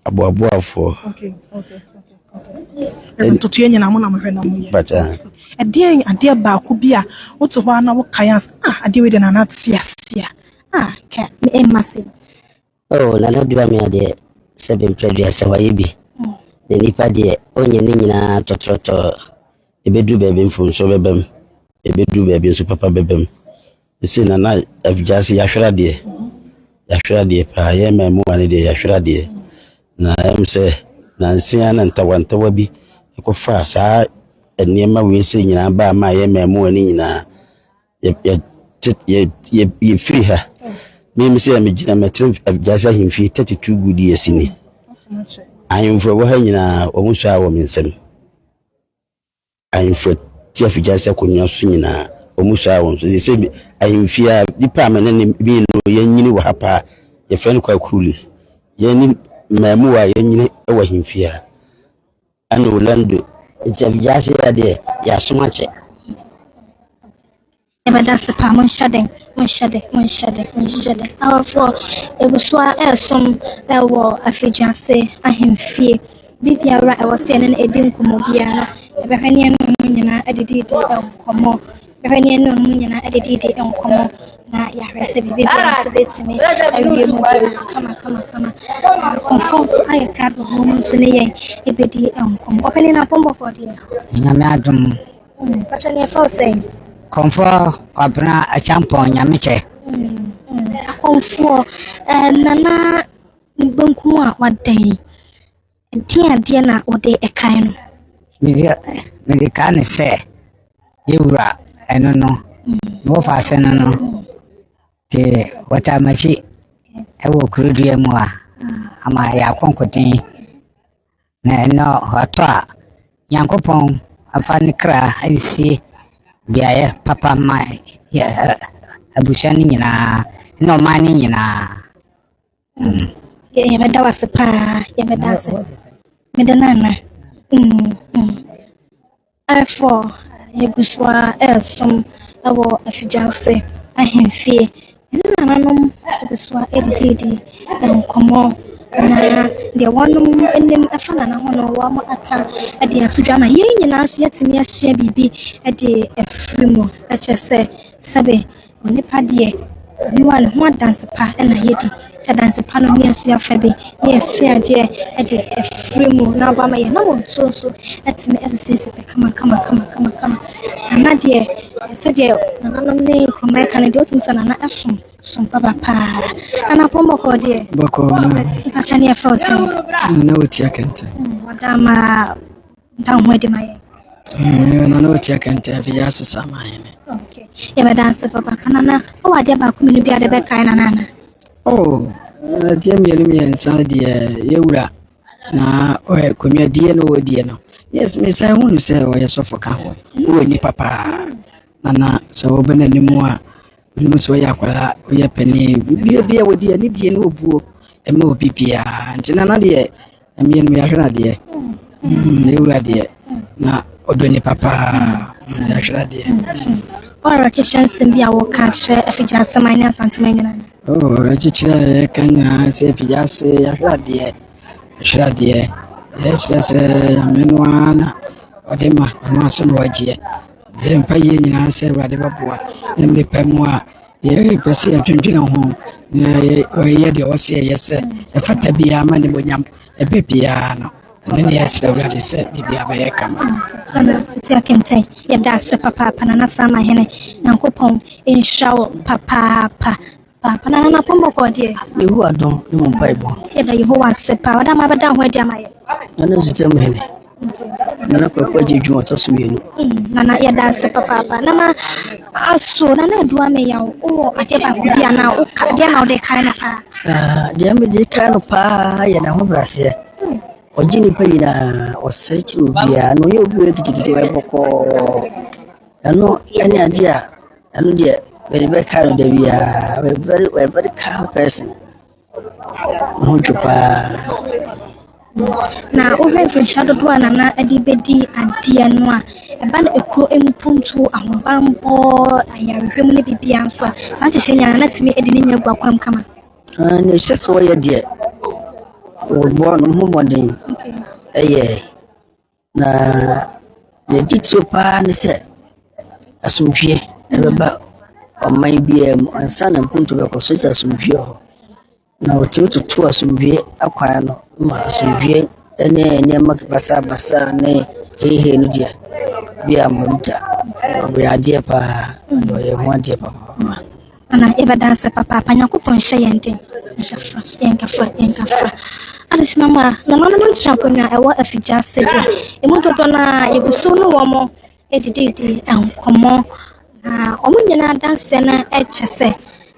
aboaboafo. Okay. To tuye nyina mo na mo hwe na mo ye. Bacha. Ade ba ko bia wo to ho na wo kayans ade we de na na tia. Ka me mase. Oh, na na dua me ade se be Effiduase wa yebi. Ne nipa de onye ne nyina totroto ebedu bebe mfumso bebem. Ebedu bebe nso papa bebem. Isi na Effiduase yahwera de pa ye memu ane de yahwera de. Na se na nsia na ntawantawa bi ekofa saa enema we se nyina ba ma ye memu ane nyina ye free ha. Me say me gina metre Effiduase ahemfi 32 good years ni. Ahemfo wo ha nyina omu sha wo mensem. Ahemfo ti Effiduase akonya so nyina omu sha wo so say ahemfi a dipa amene bi no ye nyini wo ha pa ye friend kwa kuli. Ye ni memu wa ye nyini e wo ahemfi a ana Orlando ti Effiduase ade ya somache. That's the palm shading. Our for it was why some that were Effiduase ahemfie. Did you right? I was saying an edim kumobiana. Every edited come. Every no edited and come. Na ya recipe baby so bet me. I will come. Conform I grab the woman so ne ebedi and come. Opening up on for dear. Nyame adum. But I never say. Comfort kwapna a champion nyameche. Comfort nana bunkuwa wadai. Dia na ode ekaino. Me kan say yura eno no. No fa se no. Te wata machi ewo kurudie mu a ama ya konkotin na eno hoto a yankopon afani kra isi biaye papa mai ya abushani nyina no mani nyina ya meda wasepa ya meda se meda nana afo ya buswa som awo Effiduase ahemfie nana no buswa edidi komo na de wonum enem afana na hono wa ma aka ade atudwa ma ye nyina so yetimi asua bibi ade afrimu achese sabe onipa de ni wa ho dance pa na yedi ta dance pa no mi asua fabe ni asua de ade afrimu na ba ma ye na won so atimi asese kama na de se de na no ne kuma kan de otum sana na afum son papa pa ana pombo ko de boko achani ya froze na uti akente wadama ntamwede maye na uti akente Effiduase samahene. Okay ya madanse papa kanana o wade ba ku minu bia de be kai na nana dia mienu ensa de yewura na o konwa die no wodie no yes me say hunu say o yesofo ka ho o ni papa nana so obena ni mu a ni so ya kwala o ya pani bia wodie ni die no obuo e ma obibia ntina na de mienu ya hwera de yewura de na odoni papa ya hwera de ora chichanse bia wo ka che Effiduase manya Asante manya rachichira kanya se Effiduase ya hwera de yes amenwana odema amaso no wagie de mpaye nyina se wade baboa nemre pamua ye pese atwentwena ho ye de ose yese e fata bia ma ne monyam e bebia no ne yese wade se bibia ba ye kama ti akente ya dase papa panana sama hene nankopon inshawo papa panana pombo ko de yehu adon ni mo bible ya da yehu wasepa wada ma bada ho dia maye ana zitem hene nana kwa jeju otosumienu nana ya dase papa nana aso nana do Ameyaw o ate ba ku bia na o ka dia na o de kai na pa dia me de kai no pa ya na ho brase ojini pa ina o search bia no ye obi kitikiti wa boko ano any idea ano dia very very kind of very kind person no chupa na o hwe shadow do na adibedi adia no a eba na ekro empuntu ahobampo ayarehwem ne bibia nso a sa chehye nya na timi edi ne nya gwa kwam kama ne hyeso ya die born Mourning. Na the jitsu pan said, Assumption, about my BM and son and point to the process Assumption. Now, to Assumption, acquire Assumption, and then Basa Basa, nay, hey, Nudia, be a munta. We are dear pa, and we are one dear papa. Ana eba dansa papa panyakopon hye yente enkafa alish mama na mama no champion a ewo Effiduase de emu dodo na yeguso no wo mo edididi enkomo na omo nyina danse na echese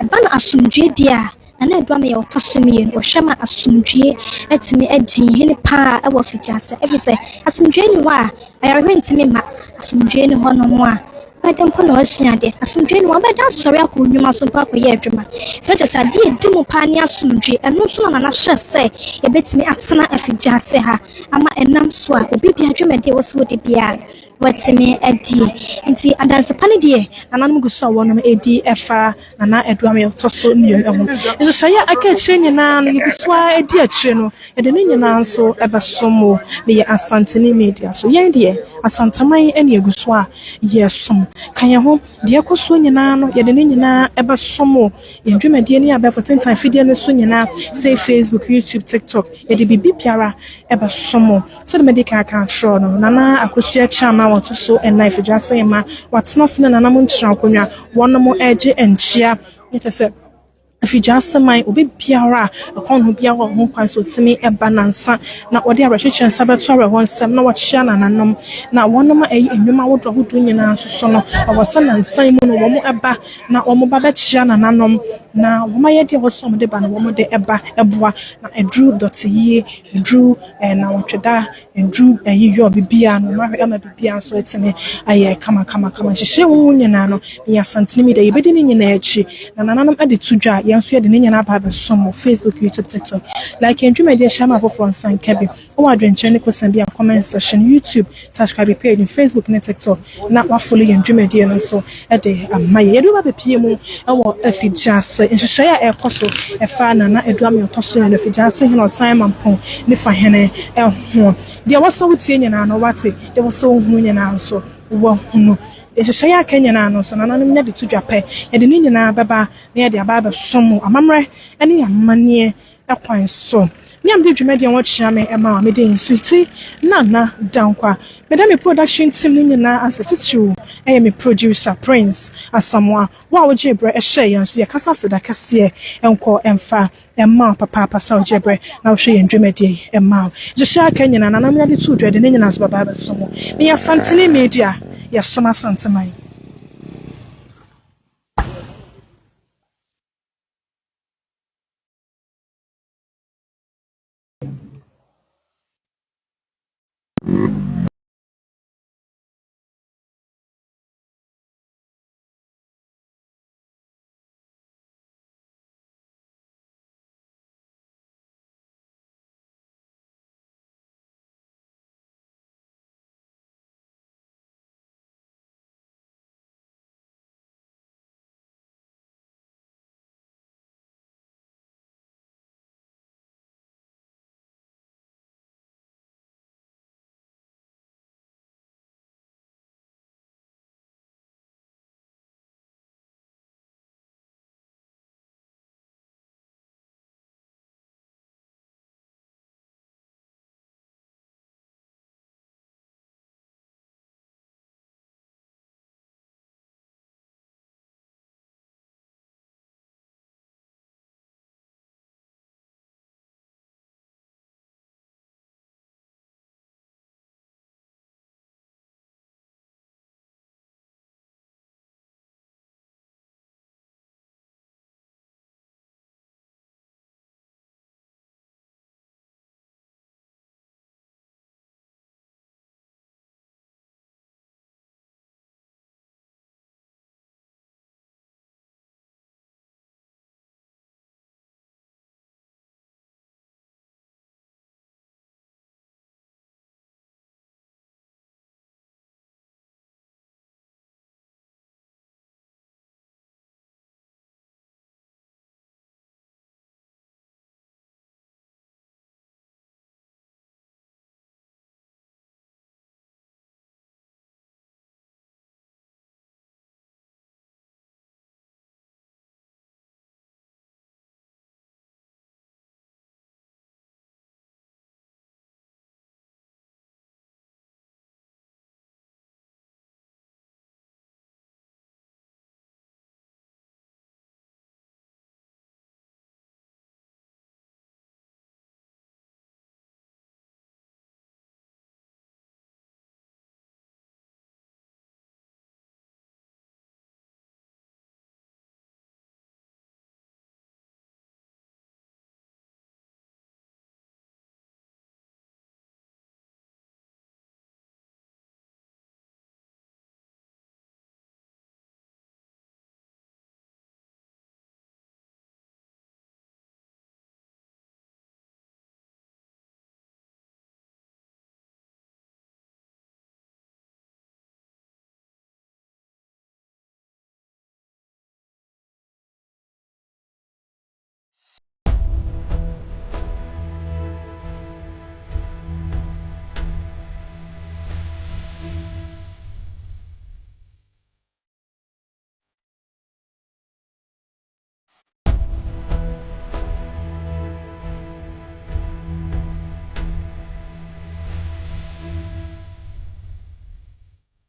eba na asumdwe dia na Ameyaw tosumie wo hwema asumdwe etimi agi hene pa ewo Effiduase everything asumdwe ni wa ayarwe ntimi ma asumdwe ni hono mo a Madam Pono Siade, Asumdre, one by that sorry, I could you must papa yedrima. Such as I did Dimopania Sumdre, and no sooner than I shall say, a bit me at Sana Effiduase her. Ama and Nam Swa, will be a dream and they was what it be. What's me a dear, and see, and that's a panady, and I'm going to one of ADFR, and I Ameyaw Tosso near. Is a say I can't change now, you swear a dear channel, and the Indian answer ever so more, the Asante media. So, yeah, dear, Asante my and you guswa, yes, some. Can you home? Dear Cosuinano, Yadinina, Eba Somo, in Dream DNA about for 10 times Fidian Sunina, say Facebook, YouTube, TikTok, Yadibi Piara, Eba Somo, said Medica can't show no, Nana, Akusia Chama, want to so and knife just saying, ma, what's not in an amount Chankunya, one more edge and cheer. It is a Effiduase my obi biara akon ho bia ho kwan so timi eba nansa na ode abahwehwe sabeto awe wonsem na wochia nananom na wonom ayi enwuma wodo hodo nyina so no awose nansan mu no womo eba na womo ba bechia nananom na woma ye de wosom de ba na womo de eba eboa na edru dotiye edru na wotweda edru ayi yo bibia no mahwe ama bibia so etimi aye kama hihye wo nyina no ya santini mi de yebedi ni nyina echi na nananom ade tudwa yanso ye de nyina na ba somo Facebook, YouTube, TikTok like endwuma de shama for from sankabi o adwenche ne kosan bia comment section YouTube subscribe page in Facebook and TikTok na wa follow endwuma de no so e de amaye ye do ba bepie mu e wo Effiduase nhihye ya ekoso e fa na Ameyaw toso ne Effiduasehene osan mampon ne fa hene e ho de wasa wutie nyina no wate de wasa hu nyina so wo hunu nhihye ya kenya na no so na nanom nya de tudwa pe ye de nyina baba na ye de aba somo amamre ene amane ekwan so me am de dwumade won chia me ema me de insuiti na dankwa me da me production team ni nyina asetitu eye me producer Prince Asamoah wa wo jebre e hye yan so ye kasa seda kase enko emfa emma papa sa wo jebre na wo hye ndwumade emma je hye kenya na nanam nya de tudwa de nyina so baba somo me Asante media ya soma Asante mai.